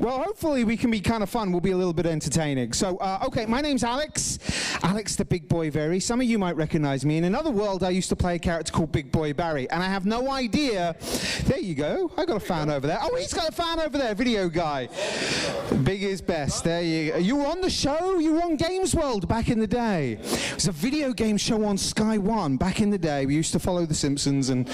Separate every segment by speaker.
Speaker 1: Well, hopefully we can be kind of fun. We'll be a little bit entertaining. So, okay, my name's Alex. Alex the Big Boy Verrey. Some of you might recognize me. In another world, I used to play a character called Big Boy Barry, and I have no idea. There you go. I got a fan over there. Oh, he's got a fan over there, video guy. Big is best. There you go. You were on the show. You were on Games World back in the day. It was a video game show on Sky One back in the day. We used to follow The Simpsons, and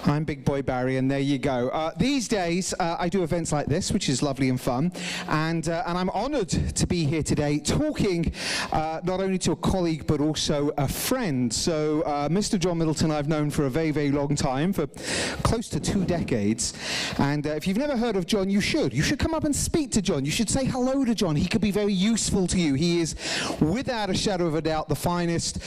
Speaker 1: I'm Big Boy Barry, and there you go. These days, I do events like this, which is lovely and fun, and I'm honored to be here today talking not only to a colleague but also a friend. So Mr. Jon Middleton I've known for a very, very long time, for close to 2 decades, and if you've never heard of Jon, you should. You should come up and speak to Jon. You should say hello to Jon. He could be very useful to you. He is, without a shadow of a doubt, the finest,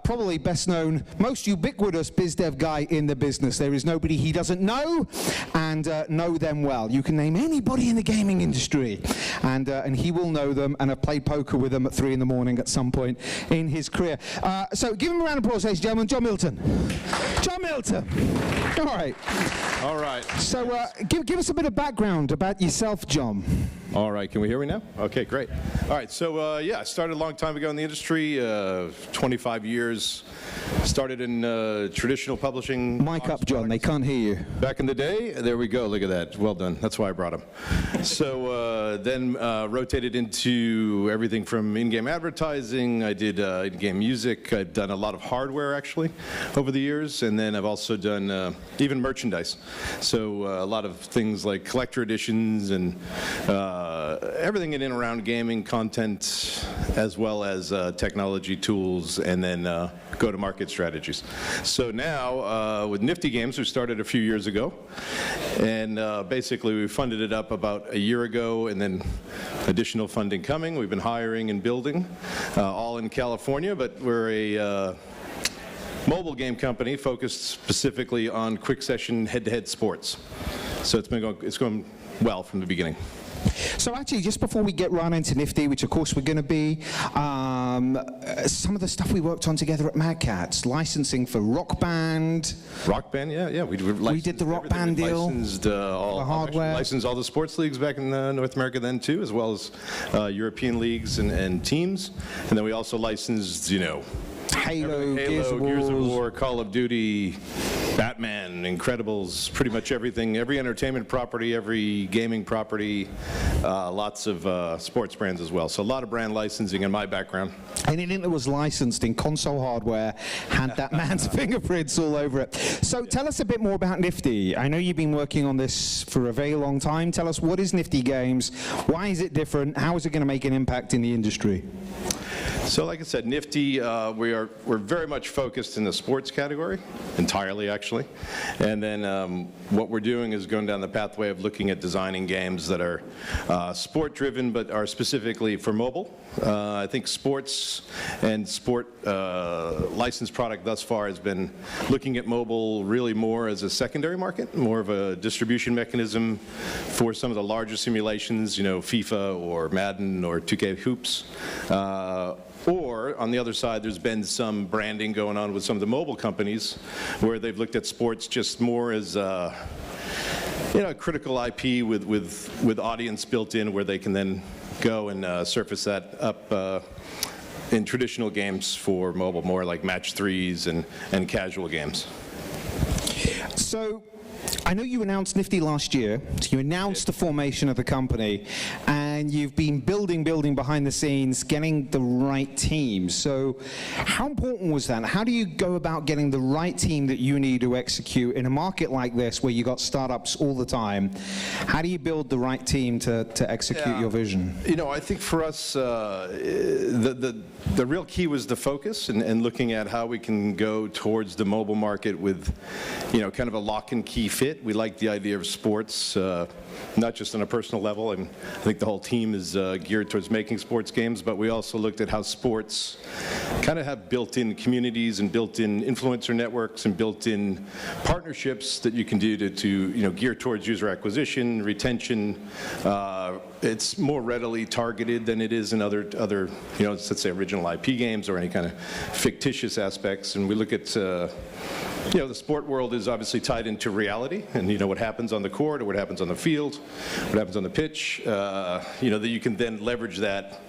Speaker 1: probably best known, most ubiquitous biz dev guy in the business. There is nobody he doesn't know, and know them well. You can name anybody in the gaming industry, and he will know them, and have played poker with them at 3 in the morning at some point in his career. So give him a round of applause, ladies and gentlemen. Jon Middleton. Jon Middleton. All right.
Speaker 2: All right.
Speaker 1: So give us a bit of background about yourself, Jon.
Speaker 2: All right. Can we hear me now? Okay, great. All right. So, yeah, I started a long time ago in the industry, 25 years. Started in traditional publishing.
Speaker 1: Mic up, Jon. They can't hear you.
Speaker 2: Back in the day, there we go. Look at that. Well done. That's why I brought him. So then rotated into everything from in-game advertising. I did in-game music. I've done a lot of hardware, actually, over the years. And then I've also done even merchandise. So a lot of things like collector editions and everything in and around gaming content, as well as technology tools, and then go-to-market strategies. So now, with Nifty Games, we started a few years ago, and basically we funded it up about a year ago, and then additional funding coming. We've been hiring and building, all in California, but we're a mobile game company focused specifically on quick session head-to-head sports. So it's going well from the beginning.
Speaker 1: So actually, just before we get right into Nifty, which of course we're going to be, some of the stuff we worked on together at Mad Catz, licensing for Rock Band.
Speaker 2: Rock Band, yeah. We
Speaker 1: did the Rock Band deal.
Speaker 2: Licensed all the hardware. Licensed all the sports leagues back in North America then too, as well as European leagues and teams. And then we also licensed,
Speaker 1: Halo,
Speaker 2: Gears of War, Call of Duty, Batman, Incredibles, pretty much everything, every entertainment property, every gaming property, lots of sports brands as well. So a lot of brand licensing in my background.
Speaker 1: Anything that was licensed in console hardware had that man's fingerprints all over it. So tell us a bit more about Nifty. I know you've been working on this for a very long time. Tell us, what is Nifty Games? Why is it different? How is it going to make an impact in the industry?
Speaker 2: So like I said, Nifty, we're very much focused in the sports category, entirely actually. And then what we're doing is going down the pathway of looking at designing games that are sport-driven but are specifically for mobile. I think sports and sport licensed product thus far has been looking at mobile really more as a secondary market, more of a distribution mechanism for some of the larger simulations, FIFA or Madden or 2K Hoops. Or, on the other side, there's been some branding going on with some of the mobile companies where they've looked at sports just more as a critical IP with audience built in, where they can then go and surface that up in traditional games for mobile, more like match threes and casual games.
Speaker 1: So, I know you announced Nifty last year. You announced the formation of the company, and you've been building behind the scenes, getting the right team. So how important was that? How do you go about getting the right team that you need to execute in a market like this where you got startups all the time? How do you build the right team to execute your vision?
Speaker 2: I think for us, the real key was the focus and looking at how we can go towards the mobile market with, kind of a lock and key fit. We like the idea of sports, not just on a personal level. I think the whole team is geared towards making sports games, but we also looked at how sports kind of have built-in communities and built-in influencer networks and built-in partnerships that you can do to gear towards user acquisition, retention, it's more readily targeted than it is in other let's say original IP games or any kind of fictitious aspects. And we look at, the sport world is obviously tied into reality, and what happens on the court or what happens on the field, what happens on the pitch, that you can then leverage that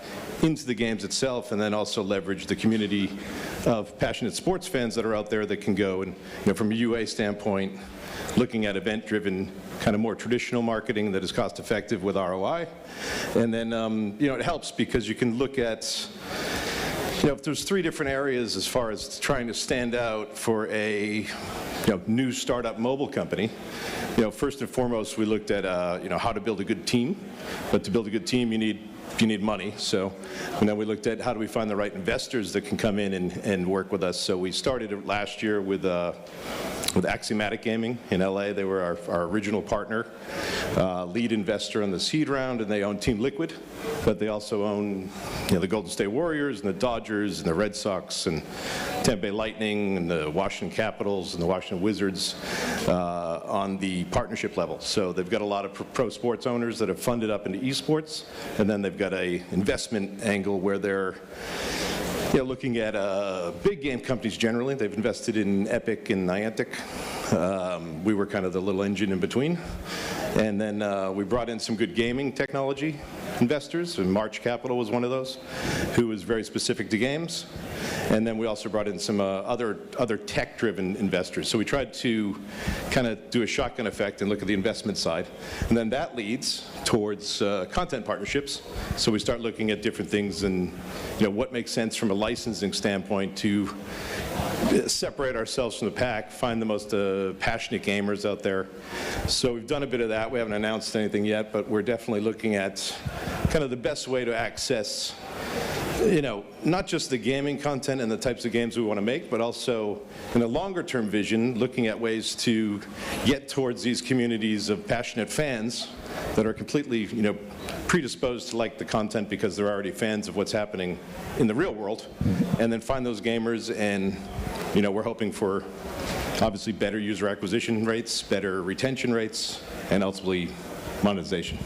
Speaker 2: into the games itself, and then also leverage the community of passionate sports fans that are out there that can go and, from a UA standpoint, looking at event-driven, kind of more traditional marketing that is cost-effective with ROI. And then, it helps because you can look at, if there's 3 different areas as far as trying to stand out for a, new startup mobile company. First and foremost, we looked at, how to build a good team. But to build a good team, you need money. So, then we looked at how do we find the right investors that can come in and work with us. So we started last year with Axiomatic Gaming in LA. They were our original partner, lead investor on the seed round, and they own Team Liquid, but they also own the Golden State Warriors and the Dodgers and the Red Sox and Tampa Bay Lightning and the Washington Capitals and the Washington Wizards on the partnership level. So they've got a lot of pro sports owners that have funded up into esports, and then they've got a investment angle where they're looking at big game companies generally. They've invested in Epic and Niantic. We were kind of the little engine in between. And then we brought in some good gaming technology investors, and March Capital was one of those, who was very specific to games. And then we also brought in some other tech-driven investors. So we tried to kind of do a shotgun effect and look at the investment side. And then that leads towards content partnerships. So we start looking at different things and what makes sense from a licensing standpoint to separate ourselves from the pack, find the most passionate gamers out there. So we've done a bit of that. We haven't announced anything yet, but we're definitely looking at kind of the best way to access, not just the gaming content and the types of games we want to make, but also in a longer-term vision, looking at ways to get towards these communities of passionate fans that are completely, predisposed to like the content because they're already fans of what's happening in the real world, and then find those gamers, and we're hoping for obviously better user acquisition rates, better retention rates, and ultimately monetization.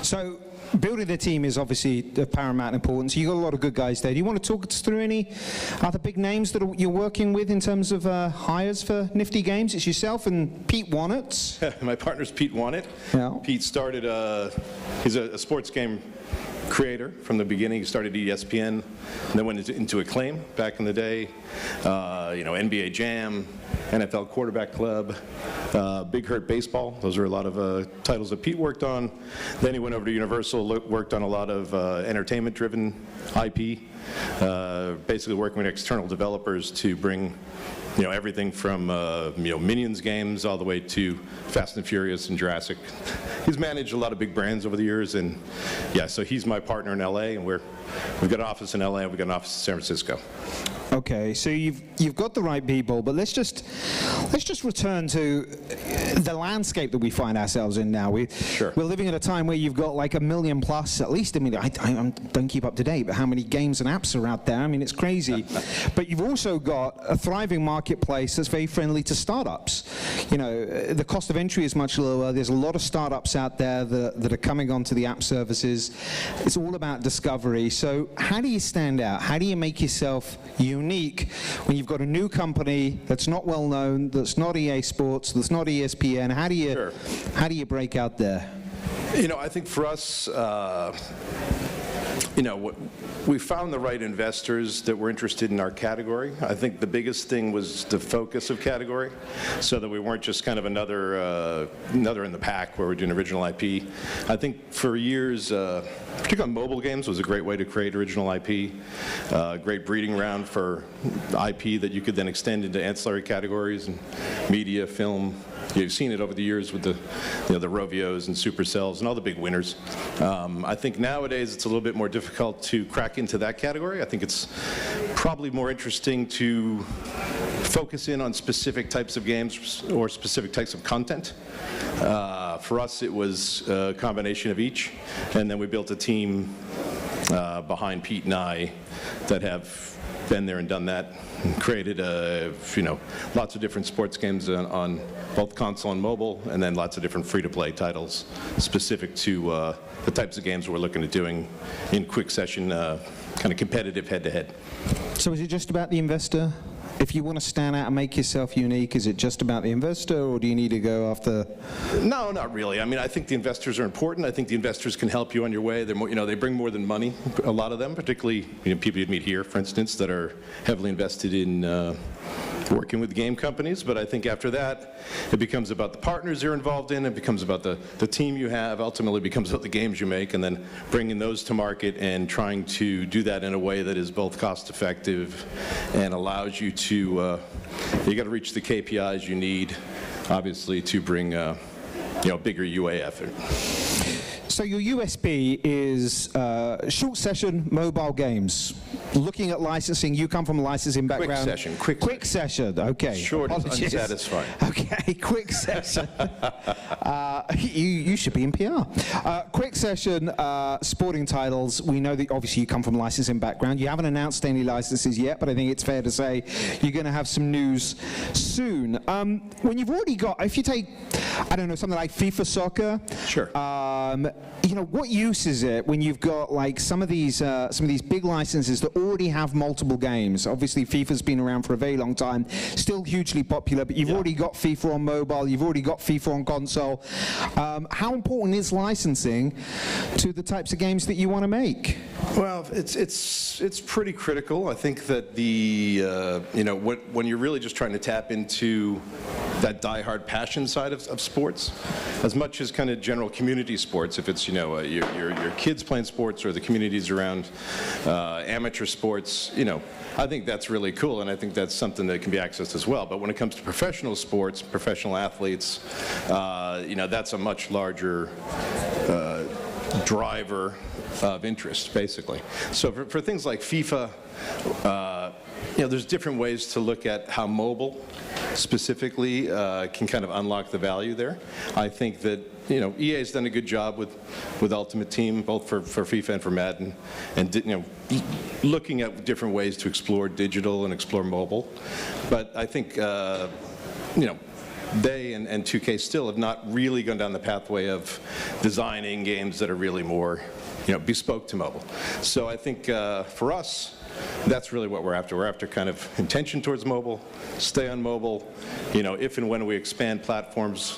Speaker 1: So building a team is obviously of paramount importance. You've got a lot of good guys there. Do you want to talk us through any other big names that you're working with in terms of hires for Nifty Games? It's yourself and Pete Wannett.
Speaker 2: My partner's Pete Wannett.
Speaker 1: Yeah.
Speaker 2: Pete started, he's a sports game creator from the beginning. He started ESPN, and then went into Acclaim back in the day. NBA Jam, NFL Quarterback Club, Big Hurt Baseball. Those are a lot of titles that Pete worked on. Then he went over to Universal, worked on a lot of entertainment-driven IP, basically working with external developers to bring everything from Minions games all the way to Fast and Furious and Jurassic. He's managed a lot of big brands over the years, and so he's my partner in LA, and we've got an office in LA and we've got an office in San Francisco.
Speaker 1: Okay, so you've got the right people, but let's just return to the landscape that we find ourselves in now.
Speaker 2: Sure.
Speaker 1: We're living at a time where you've got like 1 million plus, at least 1 million. I don't keep up to date, but how many games and apps are out there? I mean, it's crazy. But you've also got a thriving marketplace that's very friendly to startups. The cost of entry is much lower. There's a lot of startups out there that are coming onto the app services. It's all about discovery. So how do you stand out? How do you make yourself unique when you've got a new company that's not well known, that's not EA Sports, that's not ESPN? How do you break out there?
Speaker 2: I think for us, we found the right investors that were interested in our category. I think the biggest thing was the focus of category, so that we weren't just kind of another in the pack where we're doing original IP. I think for years, particularly on mobile games, was a great way to create original IP, great breeding ground for IP that you could then extend into ancillary categories and media, film. You've seen it over the years with the Rovios and Supercells and all the big winners. I think nowadays it's a little bit more difficult to crack into that category. I think it's probably more interesting to focus in on specific types of games or specific types of content. For us, it was a combination of each, and then we built a team behind Pete and I that have been there and done that, and created lots of different sports games on both console and mobile, and then lots of different free-to-play titles specific to the types of games we're looking at doing in quick session, kind of competitive head-to-head.
Speaker 1: So is it just about the investor? If you want to stand out and make yourself unique, is it just about the investor, or do you need to go after?
Speaker 2: No, not really. I mean, I think the investors are important. I think the investors can help you on your way. They're more, they bring more than money. A lot of them, particularly people you'd meet here, for instance, that are heavily invested in working with game companies. But I think after that, it becomes about the partners you're involved in. It becomes about the team you have. Ultimately, it becomes about the games you make, and then bringing those to market and trying to do that in a way that is both cost-effective and allows you to. You got to reach the KPIs you need, obviously, to bring bigger UA effort.
Speaker 1: So your USP is short session mobile games. Looking at licensing, you come from a licensing background.
Speaker 2: Quick
Speaker 1: session. Okay.
Speaker 2: Short is unsatisfying.
Speaker 1: Okay, quick session. You should be in PR. Quick session, sporting titles. We know that obviously you come from a licensing background. You haven't announced any licenses yet, but I think it's fair to say you're going to have some news soon. When you've already got, if you take, I don't know, something like FIFA Soccer.
Speaker 2: Sure.
Speaker 1: What use is it when you've got like some of these big licenses that already have multiple games? Obviously, FIFA's been around for a very long time, still hugely popular, but you've already got FIFA on mobile, you've already got FIFA on console. How important is licensing to the types of games that you want to make?
Speaker 2: Well, it's pretty critical. I think that when you're really just trying to tap into that diehard passion side of sports, as much as kind of general community sports, if it's your kids playing sports or the communities around amateur sports, I think that's really cool, and I think that's something that can be accessed as well. But when it comes to professional sports, professional athletes, that's a much larger driver of interest, basically. So for things like FIFA, there's different ways to look at how mobile specifically can kind of unlock the value there. I think that EA's done a good job with Ultimate Team, both for FIFA and for Madden, and looking at different ways to explore digital and explore mobile. But I think they and 2K still have not really gone down the pathway of designing games that are really more bespoke to mobile. So I think for us, that's really what we're after. We're after kind of intention towards mobile, stay on mobile. If and when we expand platforms,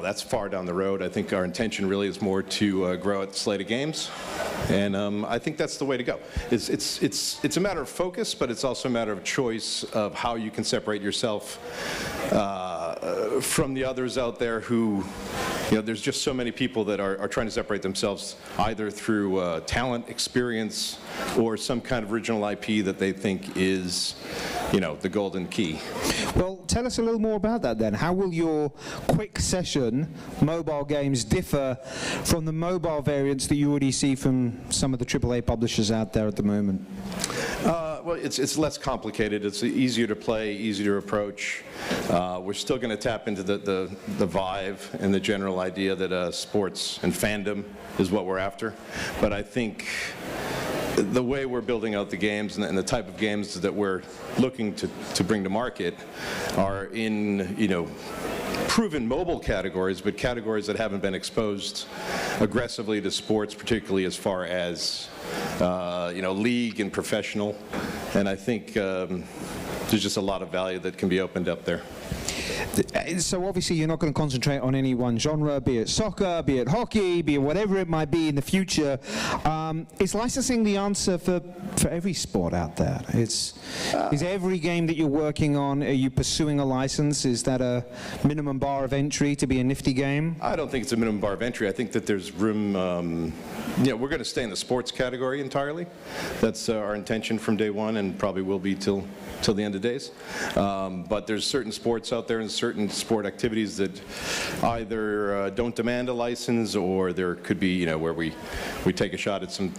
Speaker 2: that's far down the road. I think our intention really is more to grow at the slate of games, and I think that's the way to go. It's a matter of focus, but it's also a matter of choice of how you can separate yourself from the others out there who, there's just so many people that are trying to separate themselves either through talent, experience, or some kind of original IP that they think is, the golden key.
Speaker 1: Well, tell us a little more about that then. How will your quick session mobile games differ from the mobile variants that you already see from some of the AAA publishers out there at the moment?
Speaker 2: Well, it's less complicated. It's easier to play, easier to approach. We're still going to tap into the vibe and the general idea that sports and fandom is what we're after. But I think the way we're building out the games and the type of games that we're looking to bring to market are in, proven mobile categories, but categories that haven't been exposed aggressively to sports, particularly as far as league and professional. And I think there's just a lot of value that can be opened up there.
Speaker 1: So obviously you're not going to concentrate on any one genre, be it soccer, be it hockey, be it whatever it might be in the future. Is licensing the answer for every sport out there? Is every game that you're working on, are you pursuing a license? Is that a minimum bar of entry to be a Nifty game?
Speaker 2: I don't think it's a minimum bar of entry. I think that there's room, we're going to stay in the sports category entirely. That's our intention from day one, and probably will be till the end of days. But there's certain sports out there and certain sport activities that either don't demand a license, or there could be, where we take a shot at some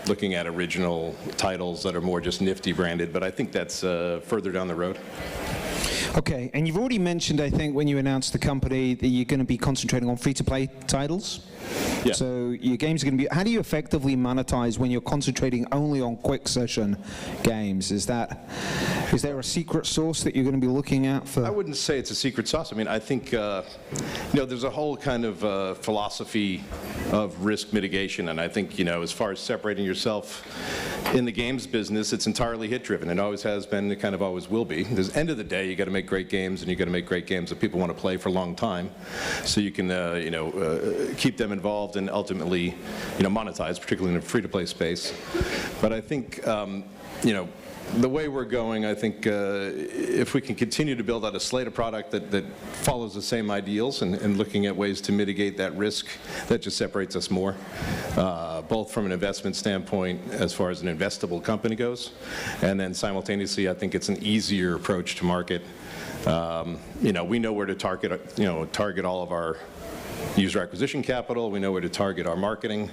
Speaker 2: looking at original titles that are more just Nifty branded. But I think that's further down the road.
Speaker 1: Okay, and you've already mentioned, I think, when you announced the company that you're going to be concentrating on free-to-play titles.
Speaker 2: Yeah.
Speaker 1: So your games are going to be, how do you effectively monetize when you're concentrating only on quick session games? Is there a secret sauce that you're going to be looking at for?
Speaker 2: I wouldn't say it's a secret sauce. I mean, I think, there's a whole kind of philosophy of risk mitigation, and I think, as far as separating yourself in the games business, it's entirely hit-driven. It always has been, it kind of always will be. At the end of the day, you got to make great games, and you got to make great games that people want to play for a long time, so you can, keep them involved and ultimately, monetize, particularly in the free-to-play space. But I think, the way we're going, I think if we can continue to build out a slate of product that follows the same ideals and looking at ways to mitigate that risk, that just separates us more, both from an investment standpoint as far as an investable company goes, and then simultaneously I think it's an easier approach to market. We know where to target all of our user acquisition capital, we know where to target our marketing,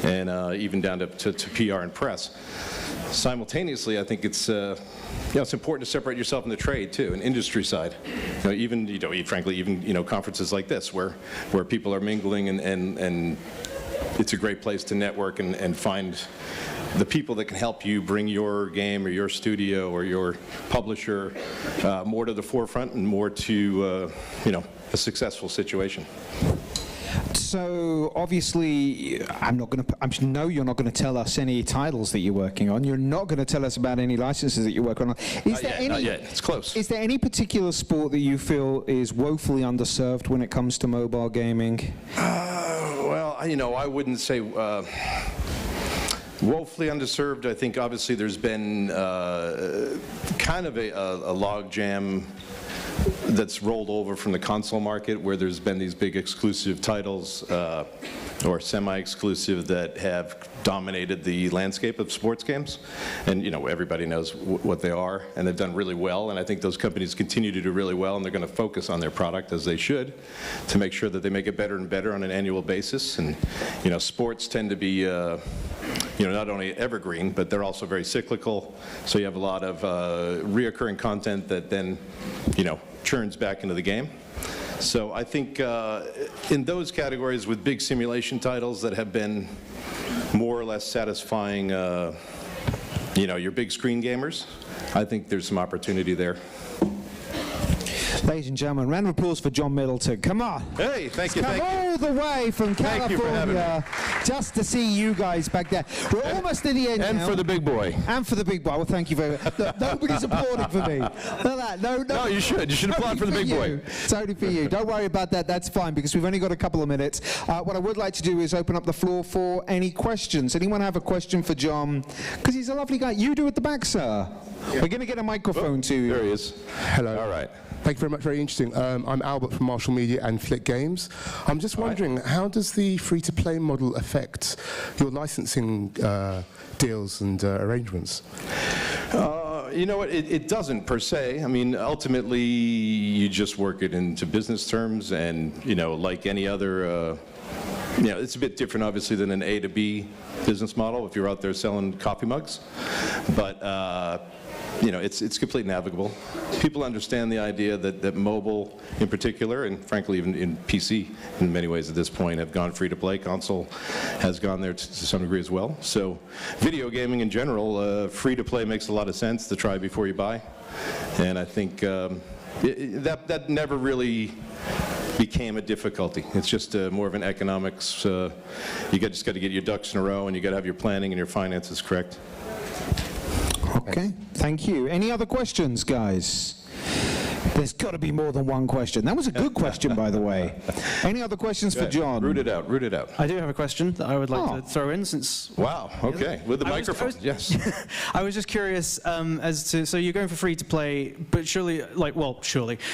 Speaker 2: and even down to PR and press. Simultaneously, I think it's it's important to separate yourself in the trade too, an industry side. Frankly, even conferences like this where people are mingling and it's a great place to network and find the people that can help you bring your game or your studio or your publisher more to the forefront and more to a successful situation.
Speaker 1: So obviously, I know you're not going to tell us any titles that you're working on. You're not going to tell us about any licenses that you're working on.
Speaker 2: Not yet. It's close.
Speaker 1: Is there any particular sport that you feel is woefully underserved when it comes to mobile gaming?
Speaker 2: I wouldn't say woefully underserved. I think obviously there's been kind of a log jam that's rolled over from the console market, where there's been these big exclusive titles or semi-exclusive that have dominated the landscape of sports games, and everybody knows what they are, and they've done really well, and I think those companies continue to do really well, and they're going to focus on their product as they should to make sure that they make it better and better on an annual basis. And sports tend to be not only evergreen, but they're also very cyclical, so you have a lot of reoccurring content that then churns back into the game. So I think in those categories with big simulation titles that have been more or less satisfying your big screen gamers, I think there's some opportunity there.
Speaker 1: Ladies and gentlemen, round of applause for Jon Middleton. Come on.
Speaker 2: Hey, thank you.
Speaker 1: All the way from California just to see you guys back there. We're almost at the end
Speaker 2: and
Speaker 1: now.
Speaker 2: For the big boy.
Speaker 1: And for the big boy. Well, thank you very much. Nobody's applauding for me. No,
Speaker 2: you should. You should applaud for the big boy.
Speaker 1: Totally for you. Don't worry about that. That's fine, because we've only got a couple of minutes. What I would like to do is open up the floor for any questions. Anyone have a question for Jon? Because he's a lovely guy. You do at the back, sir. Yeah. We're going to get a microphone to you.
Speaker 2: There he is.
Speaker 3: Hello.
Speaker 2: All right.
Speaker 3: Thank you very much, very interesting. I'm Albert from Marshall Media and Flick Games. I'm just wondering, how does the free-to-play model affect your licensing deals and arrangements?
Speaker 2: It doesn't per se. I mean, ultimately, you just work it into business terms, and, like any other it's a bit different, obviously, than an A to B business model if you're out there selling coffee mugs. But it's completely navigable. People understand the idea that mobile in particular, and frankly even in PC in many ways at this point, have gone free to play. Console has gone there to some degree as well. So video gaming in general, free to play makes a lot of sense to try before you buy. And I think that never really became a difficulty. It's just more of an economics. You just got to get your ducks in a row, and you got to have your planning and your finances correct.
Speaker 1: Okay, thank you. Any other questions, guys? There's got to be more than one question. That was a good question, by the way. Any other questions for Jon?
Speaker 2: Root it out.
Speaker 4: I do have a question that I would like to throw in, since...
Speaker 2: Wow, okay. With the microphone, yes.
Speaker 4: I was just curious as to, so you're going for free to play, but surely,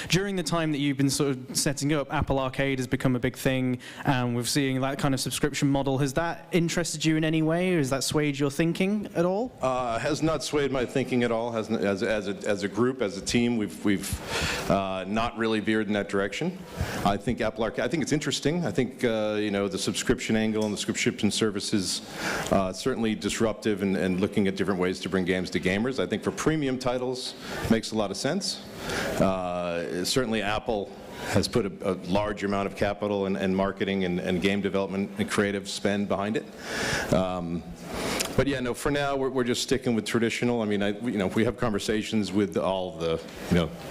Speaker 4: during the time that you've been sort of setting up, Apple Arcade has become a big thing, and we're seeing that kind of subscription model. Has that interested you in any way, or has that swayed your thinking at all?
Speaker 2: Has not swayed my thinking at all. As a group, as a team, we've not really veered in that direction. I think Apple Arcade, I think it's interesting. I think the subscription angle and the subscription services certainly disruptive and looking at different ways to bring games to gamers. I think for premium titles, it makes a lot of sense. Certainly Apple has put a large amount of capital and marketing and game development and creative spend behind it. But yeah, no, for now, we're just sticking with traditional. I mean, we have conversations with all the,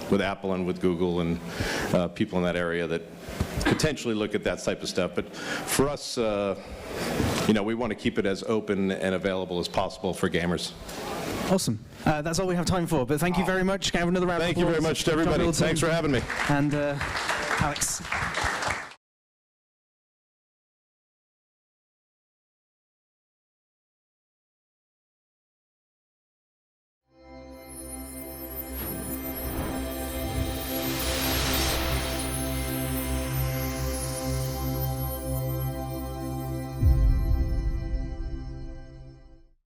Speaker 2: with Apple and with Google and people in that area that potentially look at that type of stuff. But for us, we want to keep it as open and available as possible for gamers.
Speaker 4: Awesome. That's all we have time for, but thank you very much. Can I have another round of applause?
Speaker 2: Thank you very much to everybody. Thanks for having me.
Speaker 4: And Alex.